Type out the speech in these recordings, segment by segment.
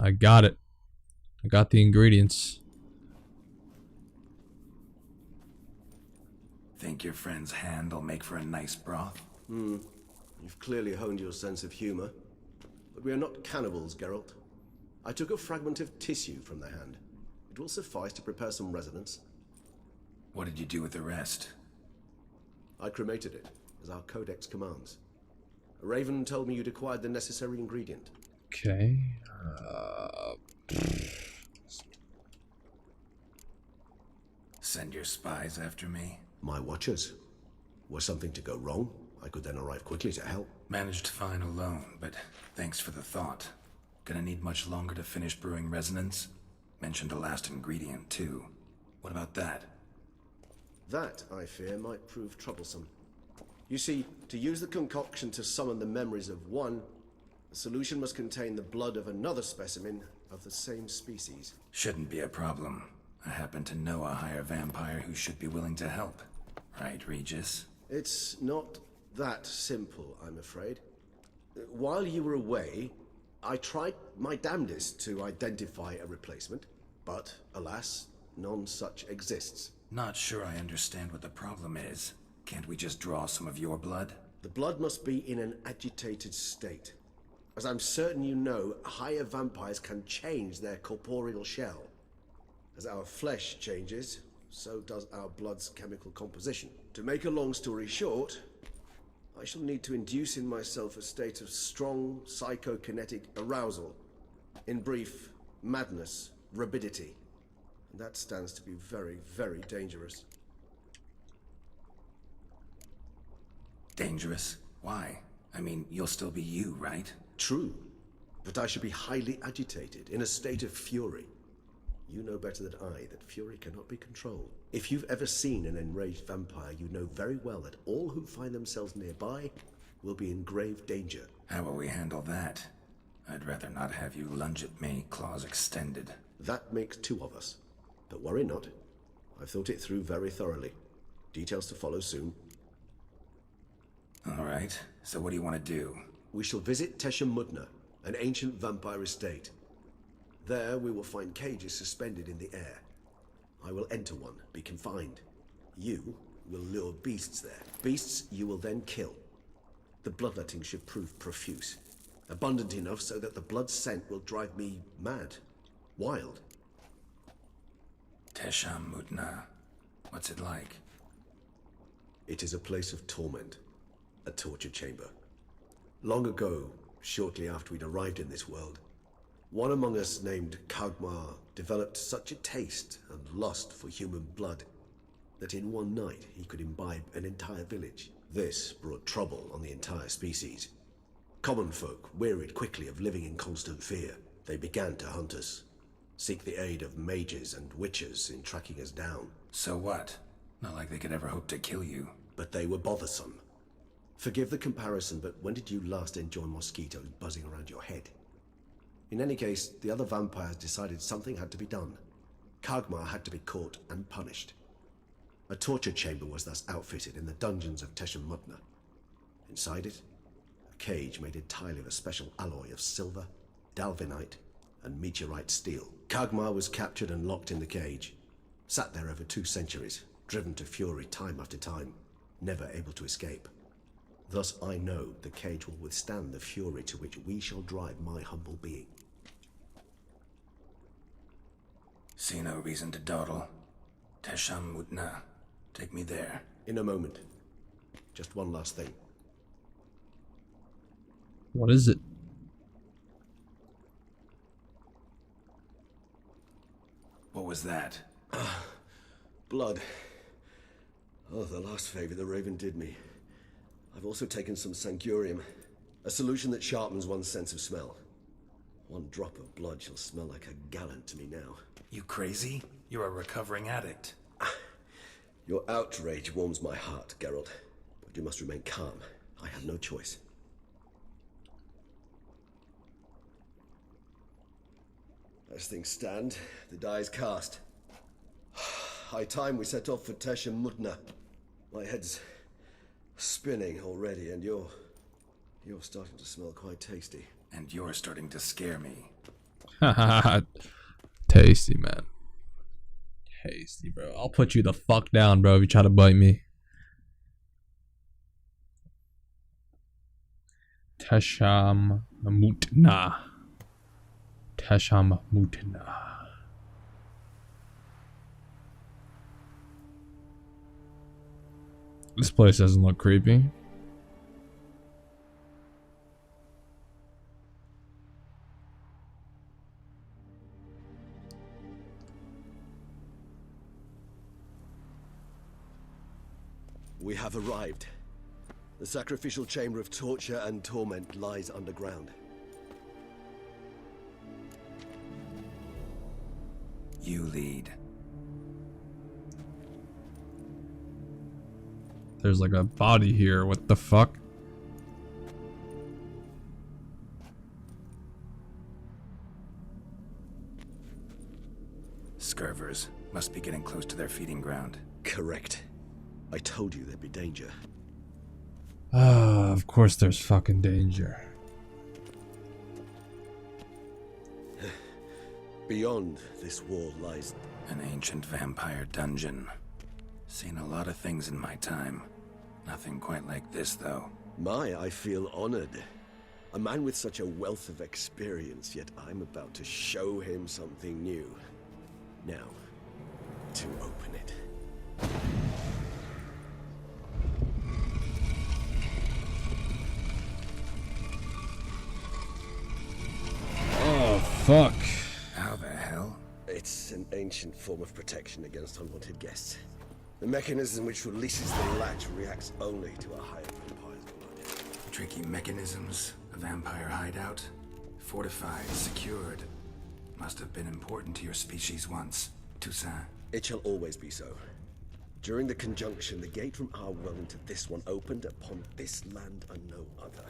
I got it. I got the ingredients. Think your friend's hand will make for a nice broth? You've clearly honed your sense of humor. But we are not cannibals, Geralt. I took a fragment of tissue from the hand. It will suffice to prepare some resonance. What did you do with the rest? I cremated it, as our codex commands. A raven told me you'd acquired the necessary ingredient. Okay. Send your spies after me? My watchers. Were something to go wrong, I could then arrive quickly to help. Managed fine alone, but thanks for the thought. Gonna need much longer to finish brewing resonance? Mentioned a last ingredient, too. What about that? That, I fear, might prove troublesome. You see, to use the concoction to summon the memories of one, the solution must contain the blood of another specimen of the same species. Shouldn't be a problem. I happen to know a higher vampire who should be willing to help. Right, Regis? It's not that simple, I'm afraid. While you were away, I tried my damnedest to identify a replacement, but alas, none such exists. Not sure I understand what the problem is. Can't we just draw some of your blood? The blood must be in an agitated state. As I'm certain you know, higher vampires can change their corporeal shell. As our flesh changes, so does our blood's chemical composition. To make a long story short, I shall need to induce in myself a state of strong psychokinetic arousal. In brief, madness, rabidity. And that stands to be very, very dangerous. Dangerous? Why? I mean, you'll still be you, right? True, but I should be highly agitated, in a state of fury. You know better than I that fury cannot be controlled. If you've ever seen an enraged vampire, you know very well that all who find themselves nearby will be in grave danger. How will we handle that? I'd rather not have you lunge at me, claws extended. That makes two of us. But worry not. I've thought it through very thoroughly. Details to follow soon. All right, so what do you want to do? We shall visit Teshamudna, an ancient vampire estate. There we will find cages suspended in the air. I will enter one, be confined. You will lure beasts there. Beasts you will then kill. The bloodletting should prove profuse. Abundant enough so that the blood scent will drive me mad. Wild. Teshamudna. What's it like? It is a place of torment. A torture chamber. Long ago, shortly after we'd arrived in this world, one among us named Kagmar developed such a taste and lust for human blood that in one night he could imbibe an entire village. This brought trouble on the entire species. Common folk wearied quickly of living in constant fear. They began to hunt us, seek the aid of mages and witches in tracking us down. So what? Not like they could ever hope to kill you. But they were bothersome. Forgive the comparison, but when did you last enjoy mosquitoes buzzing around your head? In any case, the other vampires decided something had to be done. Kagmar had to be caught and punished. A torture chamber was thus outfitted in the dungeons of Teshamudna. Inside it, a cage made entirely of a special alloy of silver, dalvinite, and meteorite steel. Kagmar was captured and locked in the cage. Sat there over 2 centuries, driven to fury time after time, never able to escape. Thus I know the cage will withstand the fury to which we shall drive my humble being. See no reason to dawdle. Teshamudna. Take me there. In a moment. Just one last thing. What is it? What was that? Blood. Oh, the last favor the Raven did me. I've also taken some Sancurium, a solution that sharpens one's sense of smell. One drop of blood shall smell like a gallant to me now. You crazy? You're a recovering addict. Your outrage warms my heart, Geralt. But you must remain calm. I have no choice. As things stand, the die is cast. High time we set off for Teshamudna. My head's spinning already, and you're starting to smell quite tasty. And you're starting to scare me. Tasty, man. Tasty, bro. I'll put you the fuck down, bro, if you try to bite me. Tesham Mutna. Tesham Mutna. This place doesn't look creepy. We have arrived. The sacrificial chamber of torture and torment lies underground. You lead. There's like a body here. What the fuck? Scurvers must be getting close to their feeding ground. Correct. I told you there'd be danger. Ah, of course there's fucking danger. Beyond this wall lies... An ancient vampire dungeon. Seen a lot of things in my time. Nothing quite like this, though. I feel honored. A man with such a wealth of experience, yet I'm about to show him something new. Now, to open it. Oh, fuck. How the hell? It's an ancient form of protection against unwanted guests. The mechanism which releases the latch reacts only to a higher vampire's blood. Tricky mechanisms, a vampire hideout. Fortified, secured. Must have been important to your species once, Toussaint. It shall always be so. During the conjunction, the gate from our realm to this one opened upon this land and no other.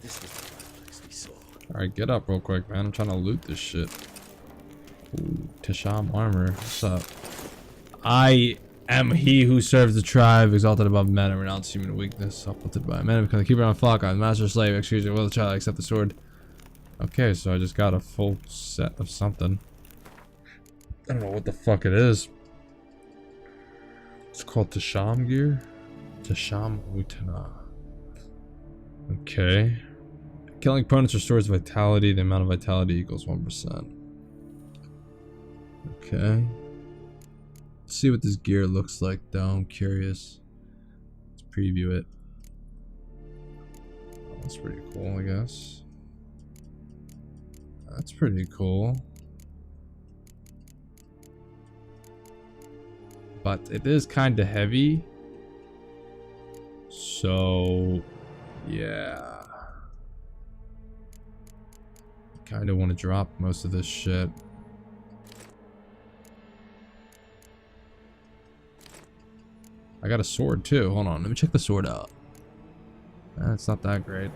This was the last place we saw. Alright, get up real quick, man. I'm trying to loot this shit. Ooh, Tesham armor. What's up? I am he who serves the tribe, exalted above men and renounced human weakness, uplifted by men, because the keeper on flock, I'm master slave, excuse me, will the child accept the sword. Okay, so I just got a full set of something. I don't know what the fuck it is. It's called Tesham gear? Tesham Utana. Okay. Killing opponents restores vitality. The amount of vitality equals 1%. Okay. Let's see what this gear looks like, though. I'm curious. Let's preview it. Oh, that's pretty cool, I guess. That's pretty cool. But it is kind of heavy. So, yeah. Kind of want to drop most of this shit. I got a sword too. Hold on, let me check the sword out. It's not that great.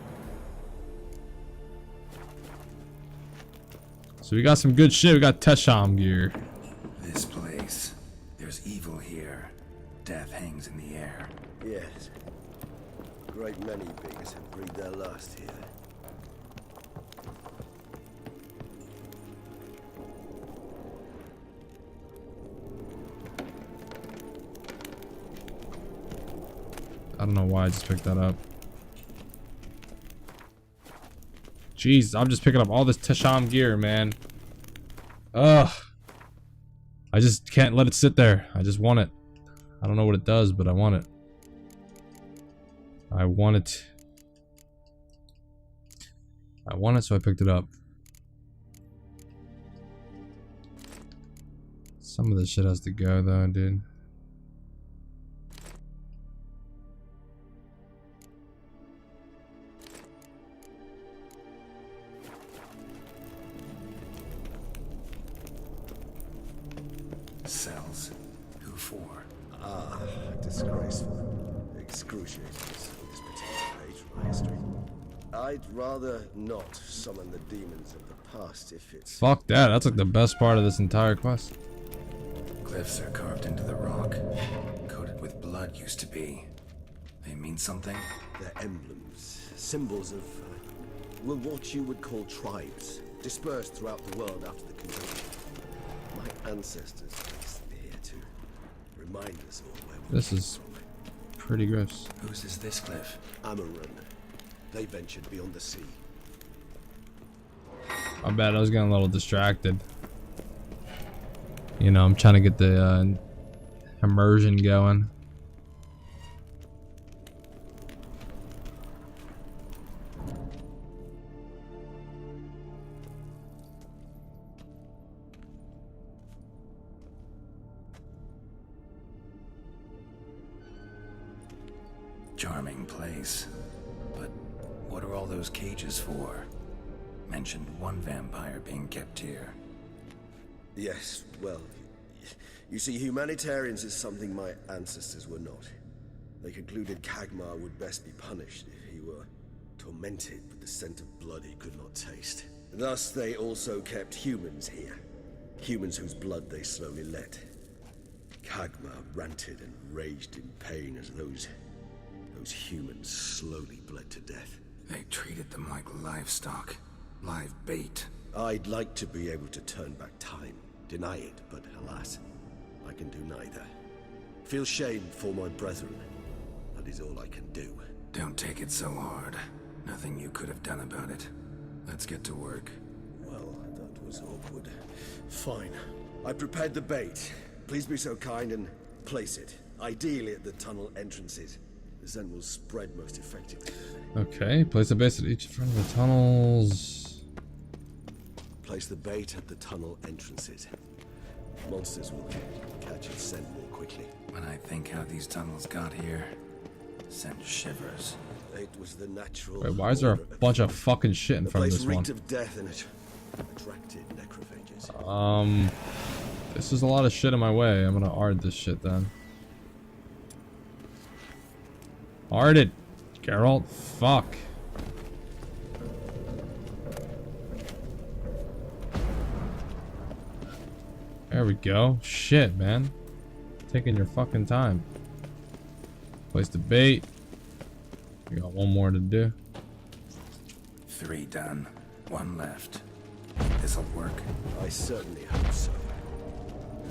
So we got some good shit. We got Tesham gear. This place. There's evil here. Death hangs in the air. Yes. A great many beings have breathed their last here. I don't know why I just picked that up. Jeez, I'm just picking up all this Tesham gear, man. Ugh. I just can't let it sit there. I just want it. I don't know what it does, but I want it. I want it. I want it, so I picked it up. Some of this shit has to go, though, dude. Cells. Who for? Ah, disgraceful. Excruciating this particular page from my history. I'd rather not summon the demons of the past if it's... Fuck that. That's like the best part of this entire quest. Glyphs are carved into the rock. Coated with blood used to be. They mean something? They're emblems, symbols of, well, what you would call tribes. dispersed throughout the world after the conjunction. My ancestors placed them here to remind us all where we This came is from. pretty gross. Whose is this cliff? Amaran. They ventured beyond the sea. I bet I was getting a little distracted. You know, I'm trying to get the immersion going. Charming place. But what are all those cages for? Mentioned one vampire being kept here. Yes, well, you see, humanitarians is something my ancestors were not. They concluded Khagmar would best be punished if he were tormented with the scent of blood he could not taste. Thus, they also kept humans here. Humans whose blood they slowly let. Khagmar ranted and raged in pain as those humans slowly bled to death. They treated them like livestock. Live bait. I'd like to be able to turn back time, deny it, but alas, I can do neither. Feel shame for my brethren. That is all I can do. Don't take it so hard. Nothing you could have done about it. Let's get to work. Well, that was awkward. Fine. I prepared the bait. Please be so kind and place it. Ideally at the tunnel entrances. The scent will spread most effectively. Okay, place a base at each front of the tunnels. Place the bait at the tunnel entrances. Monsters will catch its scent more quickly. When I think how these tunnels got here, send shivers. It was the natural. Wait, why is there a bunch of fucking shit in the front of place this one? reeked of death and it attracted necrophages. This is a lot of shit in my way. I'm gonna art this shit then. Art it, Geralt. Fuck. There we go. Shit, man. Taking your fucking time. Place the bait. We got one more to do. 3 done. 1 left. This'll work. I certainly hope so.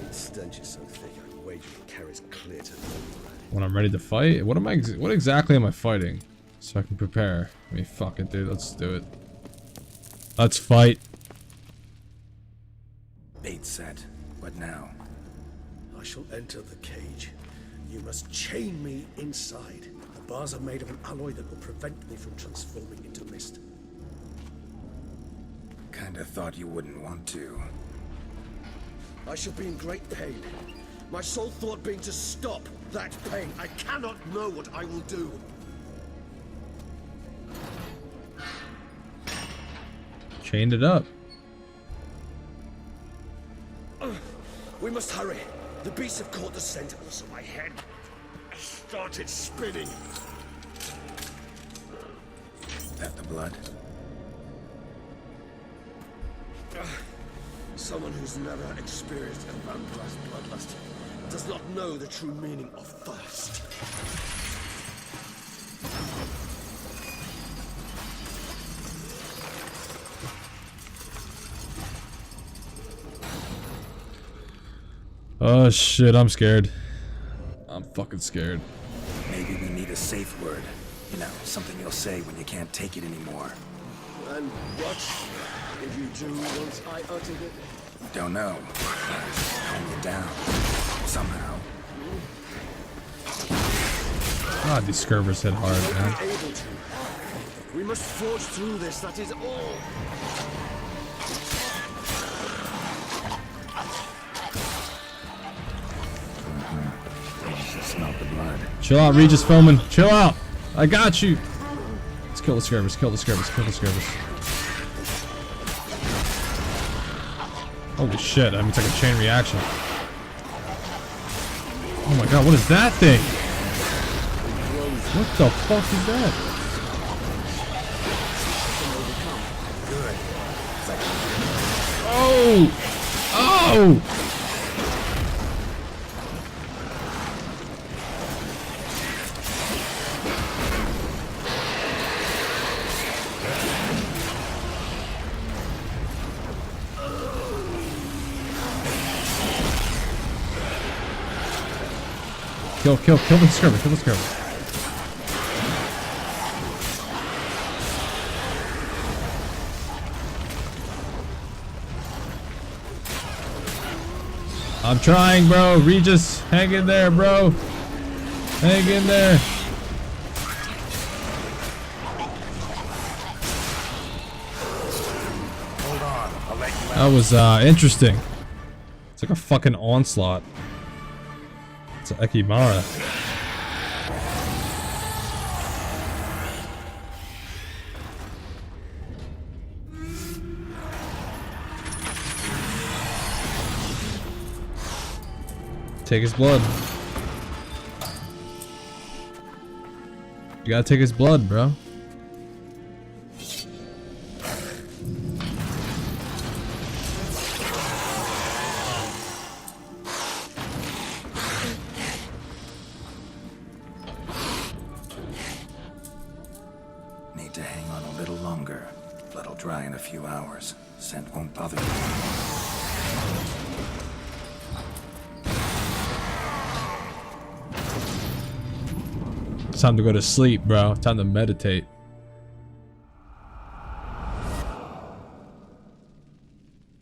The stench is so thick, I wager it carries clear to the When I'm ready to fight? What am I? What exactly am I fighting? So I can prepare. I mean, fuck it, dude. Let's do it. Let's fight. Bait set. What now? I shall enter the cage. You must chain me inside. The bars are made of an alloy that will prevent me from transforming into mist. Kinda thought you wouldn't want to. I shall be in great pain. My sole thought being to stop that pain. I cannot know what I will do. Chained it up. We must hurry. The beasts have caught the scent, also my head started spinning. That the blood? Someone who's never experienced a vampire's bloodlust does not know the true meaning of thirst. Oh shit, I'm scared. I'm fucking scared. Maybe we need a safe word. You know, something you'll say when you can't take it anymore. And what did you do once I uttered it? Don't know. Calm you down. Somehow. God, these scurvers hit hard, man. Be able to. We must forge through this, that is all. Smell the blood. Chill out, Regis filming. Chill out. I got you. Let's kill the scurvers. Kill the scurvers. Kill the scurvers. Holy shit, I mean, it's like a chain reaction. Oh my god, what is that thing? What the fuck is that? Oh! Oh! Kill the skirmish, kill the skirmish. I'm trying, bro. Regis, hang in there, bro. Hang in there. Hold on, I'll let you out. That was interesting. It's like a fucking onslaught. It's an Ekimara. Take his blood. You gotta take his blood, bro. Need to hang on a little longer. Blood'll dry in a few hours. Scent won't bother you. It's time to go to sleep, bro. Time to meditate.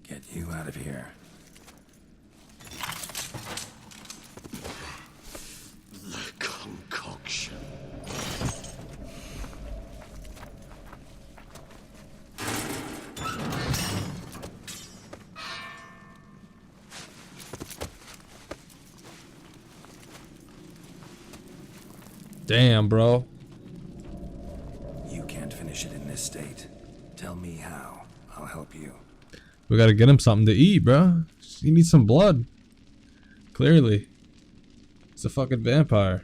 Get you out of here. The concoction. Damn, bro. You can't finish it in this state. Tell me how. I'll help you. We gotta get him something to eat, bro. He needs some blood. Clearly. He's a fucking vampire.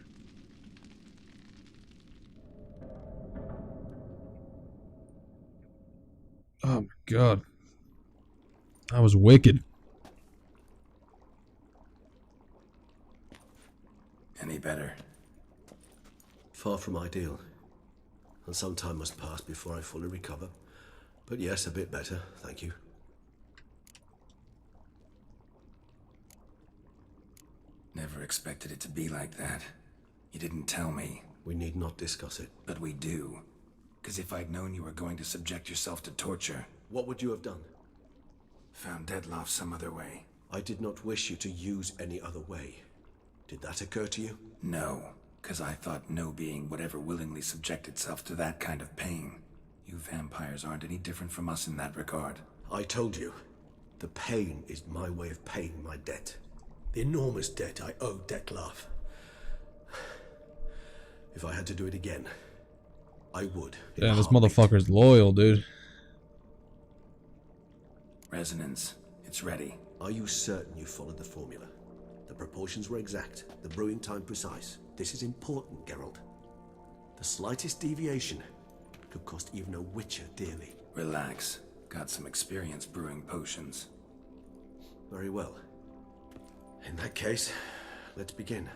Oh my god. That was wicked. Any better? Far from ideal. And some time must pass before I fully recover. But yes, a bit better, thank you. Never expected it to be like that. You didn't tell me. We need not discuss it. But we do. Because if I'd known you were going to subject yourself to torture... What would you have done? Found Deadloff some other way. I did not wish you to use any other way. Did that occur to you? No. Because I thought no being would ever willingly subject itself to that kind of pain. You vampires aren't any different from us in that regard. I told you. The pain is my way of paying my debt. The enormous debt I owe Dettlaff. If I had to do it again, I would. Damn, this motherfucker's loyal, dude. Resonance. It's ready. Are you certain you followed the formula? The proportions were exact, the brewing time precise. This is important, Geralt. The slightest deviation could cost even a witcher dearly. Relax. Got some experience brewing potions. Very well. In that case, let's begin.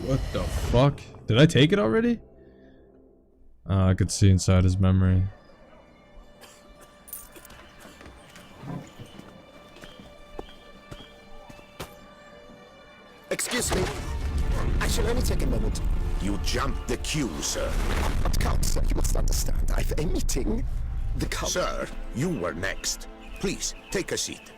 What the fuck? Did I take it already? I could see inside his memory. Excuse me. I shall only take a moment. You jumped the queue, sir. But Count, sir, you must understand. I've a meeting. The Count... Sir, you were next. Please, take a seat.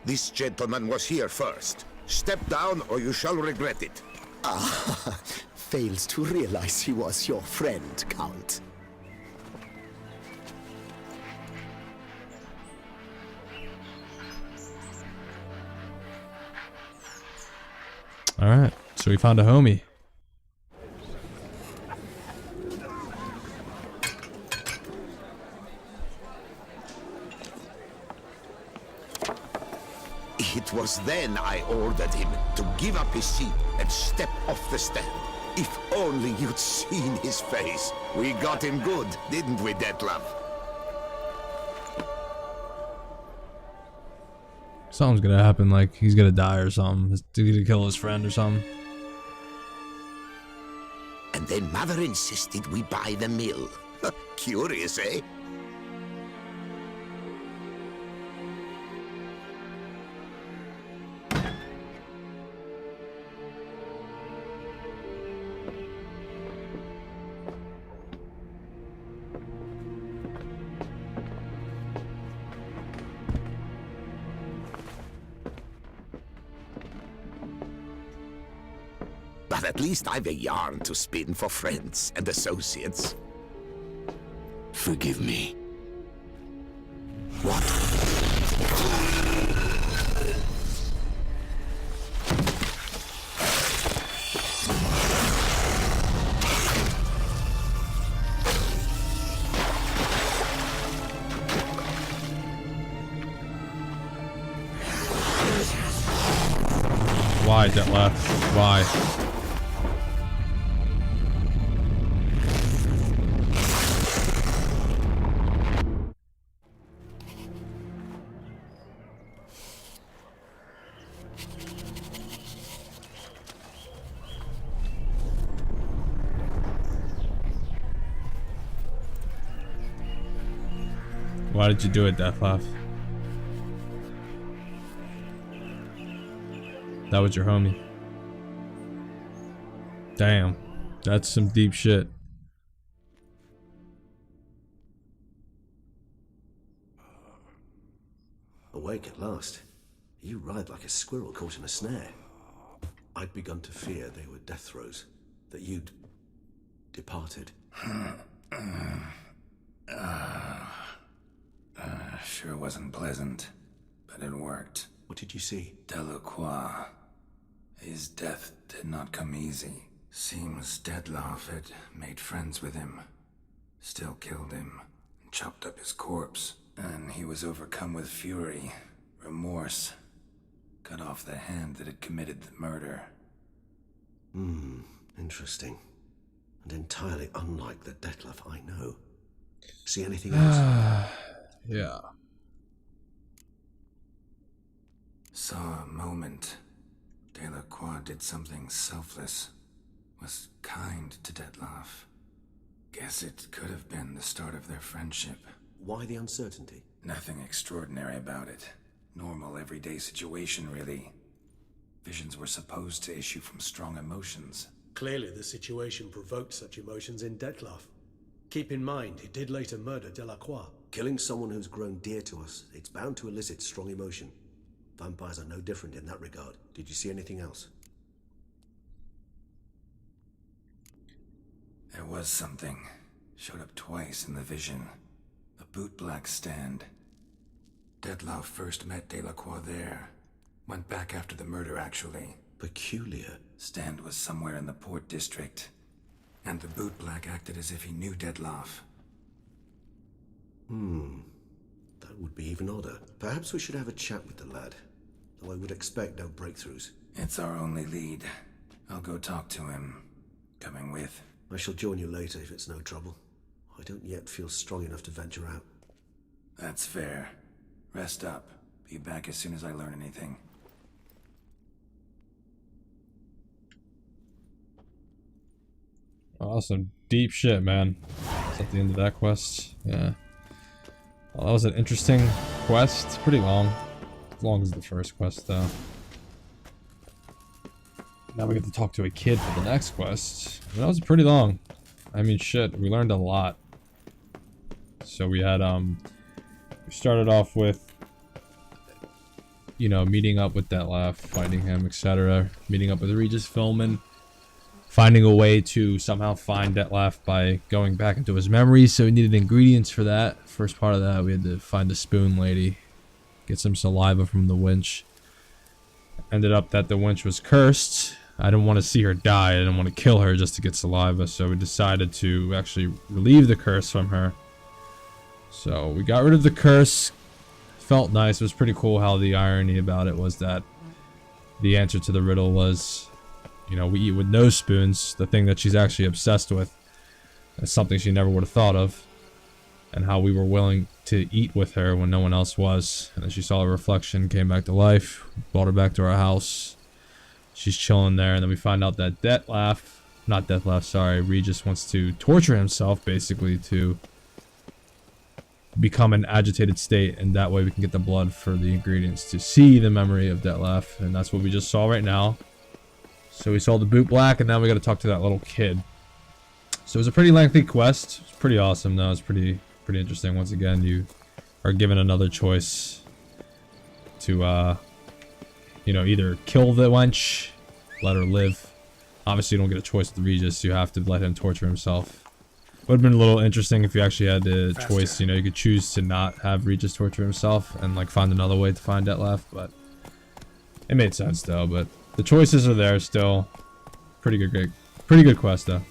This gentleman was here first. Step down or you shall regret it. Ah, fails to realize he was your friend, Count. Alright, so we found a homie. It was then I ordered him to give up his seat and step off the stand. If only you'd seen his face. We got him good, didn't we, Detlef? Something's gonna happen, like he's gonna die or something. He's gonna kill his friend or something. And then Mother insisted we buy the mill. Curious, eh? But at least I've a yarn to spin for friends and associates. Forgive me. What? Why, Detlef? Why? Why did you do it, Detlef? That was your homie. Damn. That's some deep shit. Awake at last. You ride like a squirrel caught in a snare. I'd begun to fear they were death throes, that you'd departed. Sure wasn't pleasant, but it worked. What did you see? Delacroix. His death did not come easy. Seems Detlef had made friends with him. Still killed him, and chopped up his corpse. And he was overcome with fury, remorse. Cut off the hand that had committed the murder. Interesting. And entirely unlike the Detlef I know. See anything else? Yeah. Saw a moment. Delacroix did something selfless. Was kind to Detlef. Guess it could have been the start of their friendship. Why the uncertainty? Nothing extraordinary about it. Normal, everyday situation, really. Visions were supposed to issue from strong emotions. Clearly the situation provoked such emotions in Detlef. Keep in mind, he did later murder Delacroix. Killing someone who's grown dear to us, it's bound to elicit strong emotion. Vampires are no different in that regard. Did you see anything else? There was something. Showed up twice in the vision. A bootblack stand. Detlef first met Delacroix there. Went back after the murder, actually. Peculiar. Stand was somewhere in the port district. And the bootblack acted as if he knew Detlef. That would be even odder. Perhaps we should have a chat with the lad. Though I would expect no breakthroughs. It's our only lead. I'll go talk to him. Coming with. I shall join you later if it's no trouble. I don't yet feel strong enough to venture out. That's fair. Rest up. Be back as soon as I learn anything. Awesome. Deep shit, man. Is that the end of that quest? Yeah. Well, that was an interesting quest. Pretty long. As long as the first quest, though. Now we get to talk to a kid for the next quest. That was pretty long. I mean, shit. We learned a lot. So we had, we started off with, you know, meeting up with Detlef, fighting him, etc. Meeting up with Regis Philman. Finding a way to somehow find Detlef by going back into his memories, so we needed ingredients for that. First part of that, we had to find the spoon lady, get some saliva from the winch. Ended up that the winch was cursed. I didn't want to see her die. I didn't want to kill her just to get saliva, so we decided to actually relieve the curse from her. So we got rid of the curse, felt nice. It was pretty cool how the irony about it was that the answer to the riddle was, you know, we eat with no spoons, the thing that she's actually obsessed with. It's something she never would have thought of. And how we were willing to eat with her when no one else was. And then she saw a reflection, came back to life, brought her back to our house. She's chilling there, and then we find out that Regis wants to torture himself, basically, to become an agitated state, and that way we can get the blood for the ingredients to see the memory of Detlef, and that's what we just saw right now. So we saw the boot black, and now we got to talk to that little kid. So it was a pretty lengthy quest. It's pretty awesome, though. It's pretty interesting. Once again, you are given another choice to, you know, either kill the wench, let her live. Obviously, you don't get a choice with Regis. You have to let him torture himself. Would have been a little interesting if you actually had the choice. You know, you could choose to not have Regis torture himself and like find another way to find Detlef, but it made sense though. But the choices are there still. Pretty good quest though.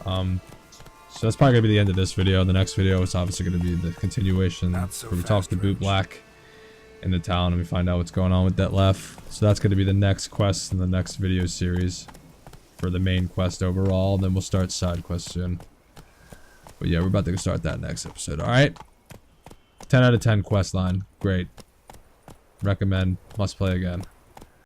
So that's probably gonna be the end of this video. The next video is obviously gonna be the continuation where we talk to Boot Black in the town and we find out what's going on with Detlef. So that's gonna be the next quest in the next video series for the main quest overall. Then we'll start side quests soon. But yeah, we're about to start that next episode. Alright. 10 out of 10 quest line. Great. Recommend. Must play again.